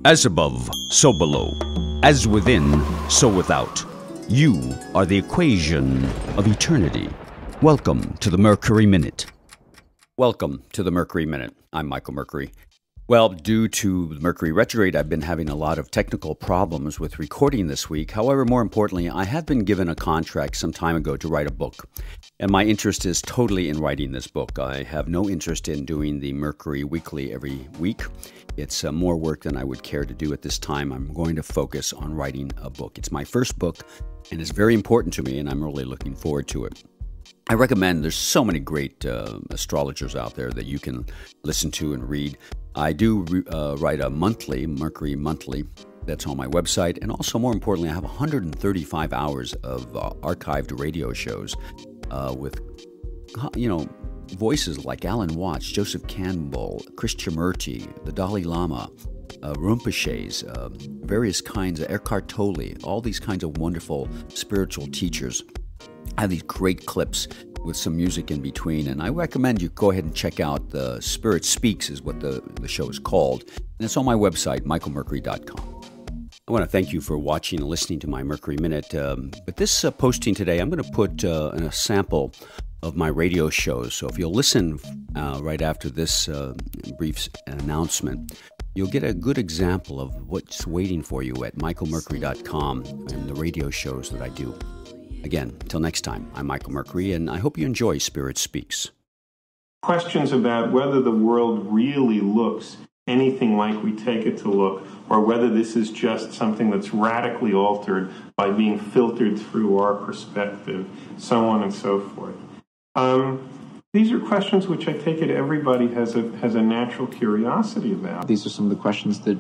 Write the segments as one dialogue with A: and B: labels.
A: As above, so below. As within, so without. You are the equation of eternity. Welcome to the Mercury Minute. Welcome to the Mercury Minute. I'm Michael Mercury. Well, due to Mercury retrograde, I've been having a lot of technical problems with recording this week. However, more importantly, I had been given a contract some time ago to write a book. And my interest is totally in writing this book. I have no interest in doing the Mercury Weekly every week. It's more work than I would care to do at this time. I'm going to focus on writing a book. It's my first book, and it's very important to me, and I'm really looking forward to it. I recommend, there's so many great astrologers out there that you can listen to and read. I do write a monthly, Mercury Monthly, that's on my website. And also, more importantly, I have 135 hours of archived radio shows with, voices like Alan Watts, Joseph Campbell, Krishnamurti, the Dalai Lama, Rinpoches, various kinds of Eckhart Tolle, all these kinds of wonderful spiritual teachers. I have these great clips with some music in between, and I recommend you go ahead and check out the Spirit Speaks is what the show is called, and it's on my website, michaelmercury.com. I want to thank you for watching and listening to my Mercury Minute. But this posting today, I'm going to put in a sample of my radio shows, so if you'll listen right after this brief announcement, you'll get a good example of what's waiting for you at michaelmercury.com and the radio shows that I do. Again, until next time, I'm Michael Mercury, and I hope you enjoy Spirit Speaks.
B: Questions about whether the world really looks anything like we take it to look, or whether this is just something that's radically altered by being filtered through our perspective, so on and so forth. These are questions which I take it everybody has a natural curiosity about.
C: These are some of the questions that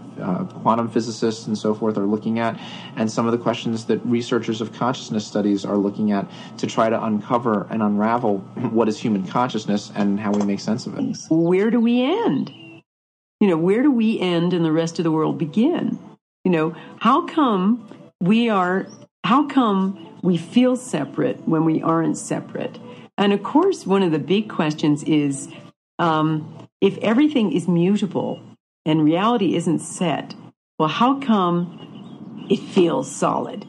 C: quantum physicists and so forth are looking at, and some of the questions that researchers of consciousness studies are looking at to try to uncover and unravel what is human consciousness and how we make sense of it.
D: Where do we end? Where do we end and the rest of the world begin? How come we feel separate when we aren't separate? And of course, one of the big questions is, if everything is mutable and reality isn't set, well, how come it feels solid?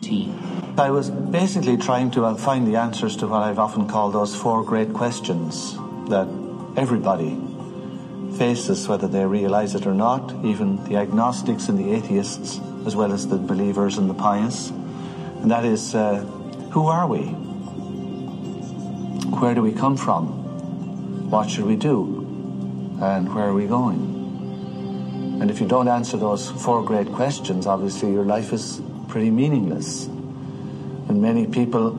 E: I was basically trying to find the answers to what I've often called those four great questions that everybody faces, whether they realize it or not, even the agnostics and the atheists, as well as the believers and the pious. And that is, who are we? Where do we come from? What should we do? And where are we going? And if you don't answer those four great questions, obviously your life is pretty meaningless. And many people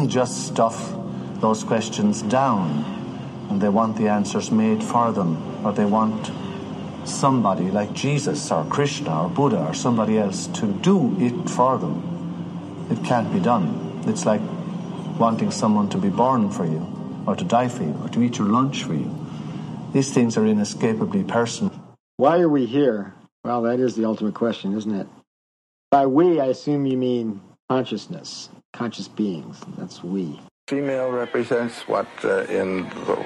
E: just stuff those questions down, and they want the answers made for them, or they want somebody like Jesus or Krishna or Buddha or somebody else to do it for them. It can't be done. It's like wanting someone to be born for you, or to die for you, or to eat your lunch for you. These things are inescapably personal.
F: Why are we here? Well, that is the ultimate question, isn't it? By we, I assume you mean consciousness, conscious beings. That's we.
G: Female represents what in the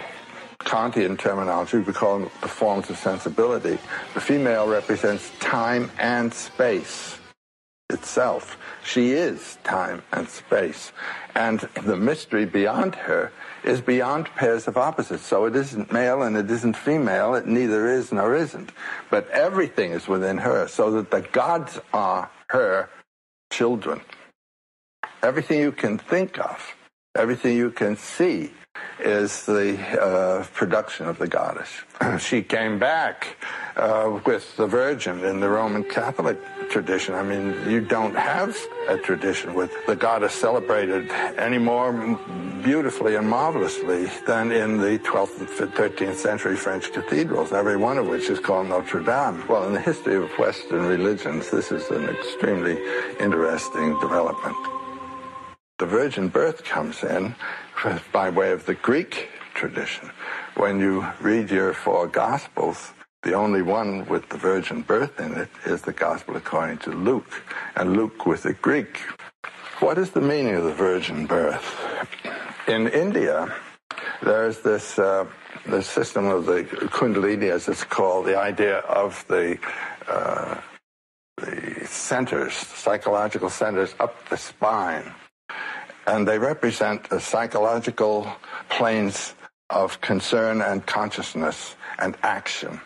G: Kantian terminology we call the forms of sensibility. The female represents time and space itself. She is time and space. And the mystery beyond her is beyond pairs of opposites. So it isn't male and it isn't female. It neither is nor isn't. But everything is within her, so that the gods are her children. Everything you can think of, everything you can see, is the production of the goddess. She came back with the Virgin in the Roman Catholic tradition. I mean, you don't have a tradition with the goddess celebrated any more beautifully and marvelously than in the 12th and 13th century French cathedrals, every one of which is called Notre Dame. Well, in the history of Western religions, this is an extremely interesting development. The virgin birth comes in by way of the Greek tradition. When you read your four Gospels, the only one with the virgin birth in it is the Gospel according to Luke, and Luke with the Greek. What is the meaning of the virgin birth? In India, there's this the system of the Kundalini, as it's called, the idea of the centers, psychological centers up the spine. And they represent the psychological planes of concern and consciousness and action.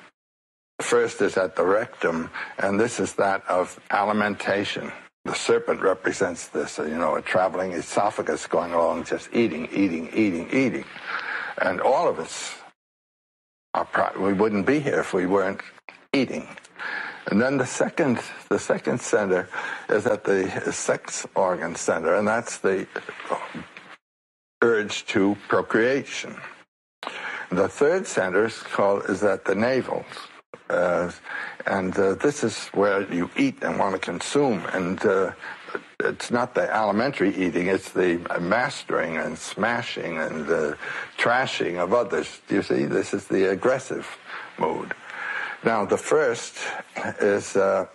G: The first is at the rectum, and this is that of alimentation. The serpent represents this, a traveling esophagus going along, just eating. And all of us, we wouldn't be here if we weren't eating. And then the second center is at the sex organ center, and that's the urge to procreation. The third center is at the navel. This is where you eat and want to consume, and it's not the alimentary eating, it's the mastering and smashing and trashing of others. You see, this is the aggressive mood. Now, the first is an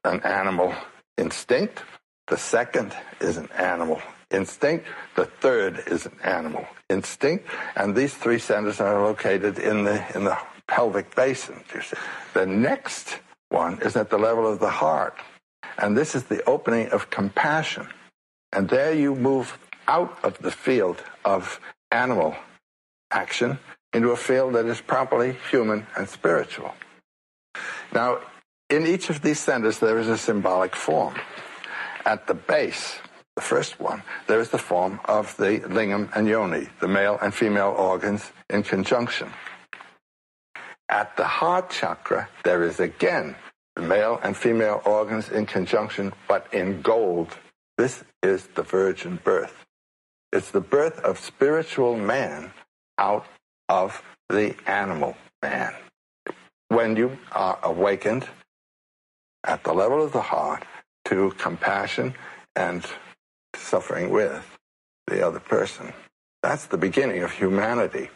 G: animal instinct. The second is an animal instinct. The third is an animal instinct. And these three centers are located in the pelvic basin. You see. The next one is at the level of the heart. And this is the opening of compassion. And there you move out of the field of animal action into a field that is properly human and spiritual. Now, in each of these centers, there is a symbolic form. At the base, the first one, there is the form of the lingam and yoni, the male and female organs in conjunction. At the heart chakra, there is again the male and female organs in conjunction, but in gold. This is the virgin birth. It's the birth of spiritual man out of the animal man. When you are awakened at the level of the heart to compassion and suffering with the other person, that's the beginning of humanity.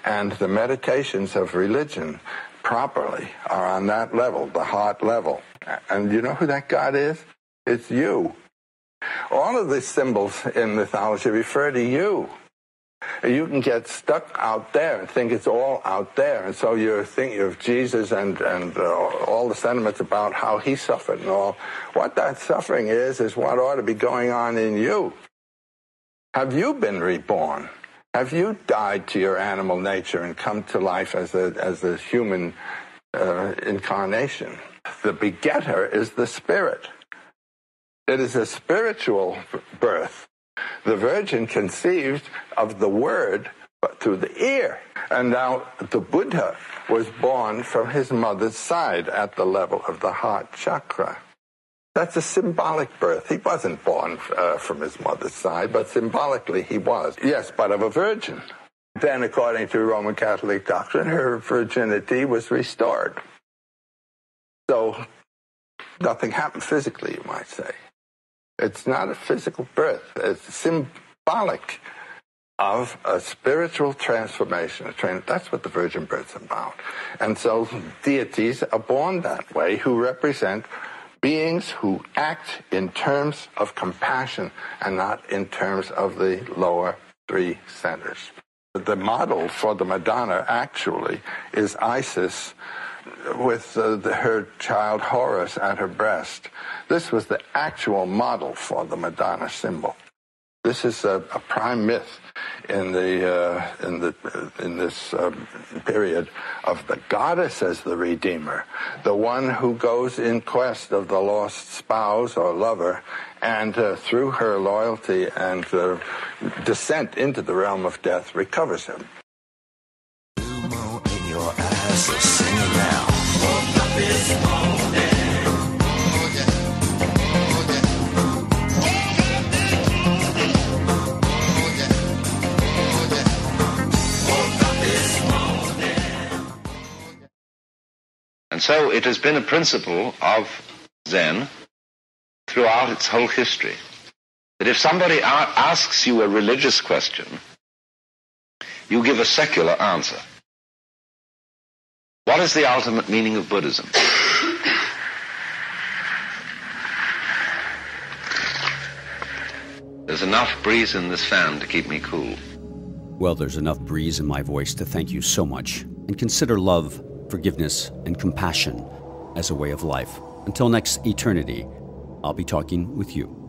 G: And the meditations of religion properly are on that level, the heart level. And you know who that God is? It's you. All of the symbols in mythology refer to you. You can get stuck out there and think it's all out there. And so you're thinking of Jesus and all the sentiments about how he suffered and all. What that suffering is what ought to be going on in you. Have you been reborn? Have you died to your animal nature and come to life as a human incarnation? The begetter is the spirit. It is a spiritual birth. The Virgin conceived of the Word but through the ear. And now the Buddha was born from his mother's side at the level of the heart chakra. That's a symbolic birth. He wasn't born from his mother's side, but symbolically he was. Yes, but of a virgin. Then, according to Roman Catholic doctrine, her virginity was restored. So nothing happened physically, you might say. It's not a physical birth. It's symbolic of a spiritual transformation. That's what the virgin birth's about. And so deities are born that way, who represent beings who act in terms of compassion and not in terms of the lower three centers. The model for the Madonna actually is Isis with her child Horus at her breast. This was the actual model for the Madonna symbol. This is a prime myth in this period of the goddess as the redeemer, the one who goes in quest of the lost spouse or lover, and through her loyalty and descent into the realm of death recovers him.
H: In your eyes, so sing it now. Woke up this morning.
I: And so it has been a principle of Zen throughout its whole history that if somebody asks you a religious question, you give a secular answer. What is the ultimate meaning of Buddhism? There's enough breeze in this fan to keep me cool.
A: Well, there's enough breeze in my voice to thank you so much, and consider love, forgiveness, and compassion as a way of life. Until next eternity, I'll be talking with you.